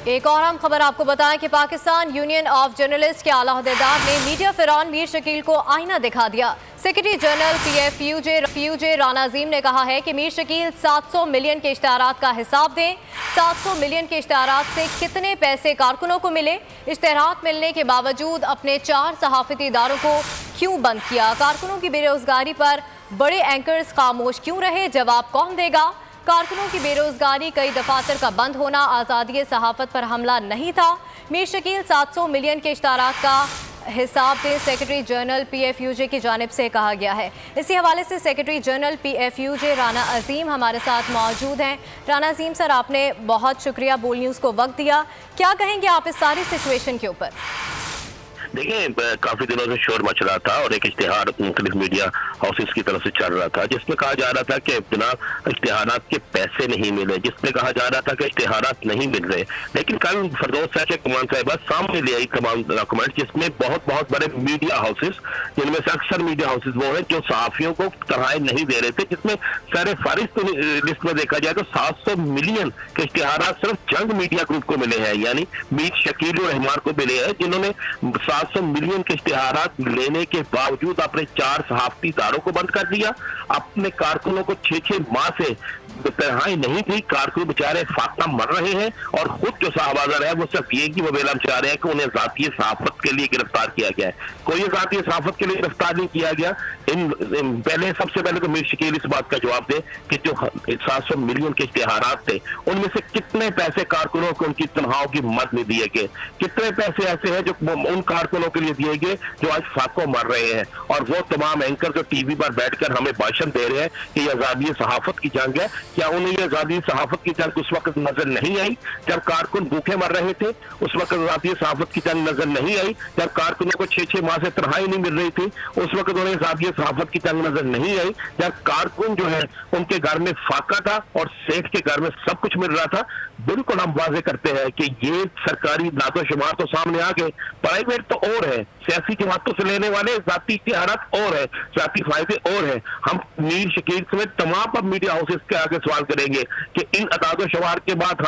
ایک اور اہم خبر آپ کو بتائیں کہ پاکستان یونین آف جرنلسٹ کے اعلی عہدیدار نے میڈیا فرعون میر شکیل کو آئینہ دکھا دیا۔ Secretary general P F U Rana Azeem نے کہا ہے کہ میر شکیل 700 ملین کے اشتہارات کا حساب دیں۔ 700 ملین کے اشتہارات سے کتنے پیسے کارکنوں کو ملے؟ اشتہارات ملنے کے باوجود اپنے 4 صحافتی اداروں کو کیوں بند کیا؟ کارکنوں کی بے روزگاری پر بڑے اینکرز خاموش کیوں رہے؟ جواب کون دے گا؟ کارکنوں کی بے روزگاری، کئی دفاتر کا بند ہونا آزادی صحافت پر حملہ نہیں تھا؟ میر شکیل 700 ملین کے اشتہارات کا حساب دیں، secretary general P F U J کی جانب سے کہا گیا ہے۔ اسی حوالے سے secretary general P F U J Rana Azeem ہمارے ساتھ موجود ہیں۔ رانا عظیم سر، آپ نے بہت شکریہ بول نیوز کو وقت دیا، کیا کہیں گے آپ اس ساری سچویشن کے اوپر؟ دیکھیں، کافی دنوں سے شور مچ رہا تھا اور ایک اشتہار مختلف میڈیا ہاؤسز کی طرف سے چل رہا تھا جس میں کہا جا رہا تھا کہ جناب اشتہارات کے پیسے نہیں ملے، جس میں کہا جا رہا تھا کہ اشتہارات نہیں مل رہے، لیکن کل فردوس صاحب کے کمان صاحبہ سامنے لے آئی تمام ڈاکومنٹ جس میں بہت بڑے میڈیا ہاؤسز، جن میں سے اکثر میڈیا ہاؤسز وہ ہیں جو صحافیوں کو تنخواہیں نہیں دے رہے تھے، جس میں سر فہرست لسٹ میں دیکھا جائے تو 700 ملین کے اشتہارات صرف چند میڈیا گروپ کو ملے ہیں، یعنی میر شکیل الرحمان کو ملے ہیں، جنہوں نے 700 ملین کے اشتہارات لینے کے باوجود اپنے 4 صحافتی اداروں کو بند کر دیا۔ اپنے کارکنوں کو 6 ماہ سے تنخواہیں نہیں تھی، کارکن بیچارے فاقہ مر رہے ہیں، اور خود جو صاحب آزر ہے وہ صرف یہ کی وبیلہ چاہ رہے ہیں کہ انہیں ذاتی صحافت کے لیے گرفتار کیا گیا ہے۔ کوئی ذاتی صحافت کے لیے گرفتار نہیں کیا گیا۔ سب سے پہلے تو میر شکیل اس بات کا جواب دے کہ جو 700 ملین کے اشتہارات تھے ان میں سے کتنے پیسے کارکنوں کو ان کی تنخواہوں کی مد میں دیے گئے، کتنے پیسے ایسے ہیں جو ان کارکنوں کے لیے دیے گئے جو آج فاقوں مر رہے ہیں، اور وہ تمام اینکر جو ٹی وی پر بیٹھ کر ہمیں بھاشن دے رہے ہیں کہ یہ آزادی صحافت کی جنگ ہے، کیا انہیں یہ آزادی صحافت کی جنگ اس وقت نظر نہیں آئی جب کارکن بھوکے مر رہے تھے؟ اس وقت آزادی صحافت کی جنگ نظر نہیں آئی جب کارکنوں کو 6 ماہ سے تنخواہیں نہیں مل رہی تھی؟ اس وقت انہیں آزادی صحافت کی جنگ نظر نہیں آئی جب کارکن جو ہے ان کے گھر میں فاقہ تھا اور سیٹھ کے گھر میں سب کچھ مل رہا تھا؟ بالکل ہم واضح کرتے ہیں کہ یہ سرکاری داد و شمار تو سامنے آ گئے، پرائیویٹ تو اور ہے، سیاسی جماعتوں سے لینے والے ذاتی اشتہارات اور ہے، ذاتی فائدے اور ہیں۔ ہم میر شکیل سمیت تمام اب میڈیا ہاؤسز کے آگے سوال کریں گے کہ ان اعداد و شمار کے بعد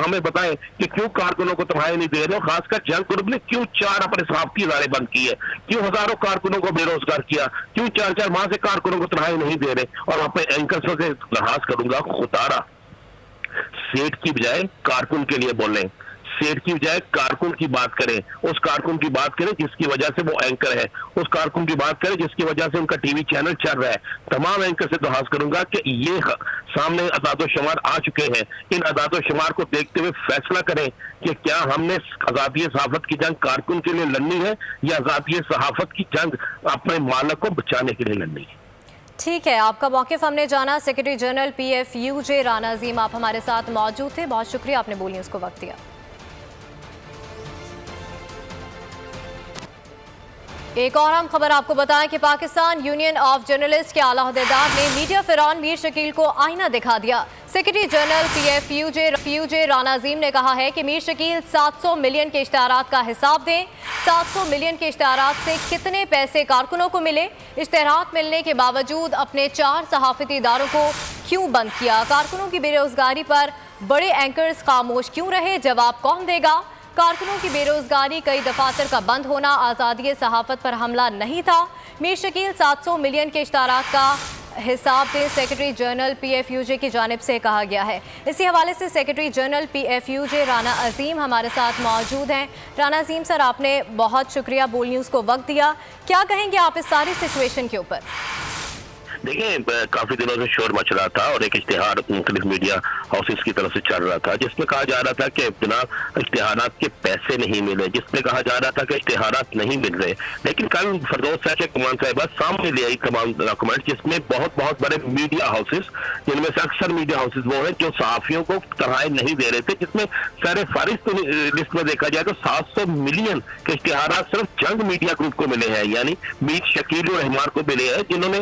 ہمیں بتائیں کہ کیوں کارکنوں کو تنخواہیں نہیں دے رہے، خاص کر جنگ گروپ نے کیوں 4 اپنے صحافتی ادارے بند کیے، کیوں ہزاروں کارکنوں کو بے روزگار کیا، کیوں 4 ماہ سے کارکنوں کو تنخواہیں نہیں دے رہے؟ اور اپنے اینکروں سے درخواست کروں گا، خدارا سیٹ کی بجائے کارکن کے لیے بولیں، سیٹ کی بجائے کارکن کی بات کریں، اس کارکن کی بات کریں جس کی وجہ سے وہ اینکر ہے، اس کارکن کی بات کریں جس کی وجہ سے ان کا ٹی وی چینل چل رہا ہے۔ تمام اینکر سے درخواست کروں گا کہ یہ سامنے اعداد و شمار آ چکے ہیں، ان اعداد و شمار کو دیکھتے ہوئے فیصلہ کریں کہ کیا ہم نے آزادی صحافت کی جنگ کارکن کے لیے لڑنی ہے یا آزادی صحافت کی جنگ اپنے مالک کو بچانے کے لیے لڑنی ہے۔ ٹھیک ہے، آپ کا موقف ہم نے جانا۔ Secretary general P F U J Rana Azeem آپ ہمارے ساتھ موجود تھے، بہت شکریہ، آپ نے بول نیوز کو وقت دیا۔ ایک اور اہم خبر آپ کو بتائیں کہ پاکستان یونین آف جرنلسٹ کے اعلی عہدیدار نے میڈیا فرعون میر شکیل کو آئینہ دکھا دیا۔ Secretary general P F U J Rana Azeem نے کہا ہے کہ میر شکیل 700 ملین کے اشتہارات کا حساب دیں۔ 700 ملین کے اشتہارات سے کتنے پیسے کارکنوں کو ملے؟ اشتہارات ملنے کے باوجود اپنے 4 صحافتی اداروں کو کیوں بند کیا؟ کارکنوں کی بے روزگاری پر بڑے اینکرز خاموش کیوں رہے؟ جواب کون دے گا؟ کارکنوں کی بے روزگاری، کئی دفاتر کا بند ہونا آزادی صحافت پر حملہ نہیں تھا؟ میر شکیل 700 ملین کے اشتہارات کا حساب دیں، secretary general P F U J کی جانب سے کہا گیا ہے۔ اسی حوالے سے secretary general P F U J Rana Azeem ہمارے ساتھ موجود ہیں۔ رانا عظیم سر، آپ نے بہت شکریہ بول نیوز کو وقت دیا، کیا کہیں گے آپ اس ساری سچویشن کے اوپر؟ دیکھیں، کافی دنوں سے شور مچ رہا تھا اور ایک اشتہار مختلف میڈیا ہاؤسز کی طرف سے چل رہا تھا جس میں کہا جا رہا تھا کہ جناب اشتہارات کے پیسے نہیں ملے، جس میں کہا جا رہا تھا کہ اشتہارات نہیں مل رہے، لیکن کل فردوس صاحب کے کمان صاحبہ سامنے لے آئی تمام ڈاکومنٹ جس میں بہت بڑے میڈیا ہاؤسز، جن میں سے اکثر میڈیا ہاؤسز وہ ہیں جو صحافیوں کو تنخواہیں نہیں دے رہے تھے، جس میں سر فہرست لسٹ میں دیکھا جائے تو 700 ملین کے اشتہارات صرف چند میڈیا گروپ کو ملے ہیں، یعنی میر شکیل الرحمان کو ملے ہیں، جنہوں نے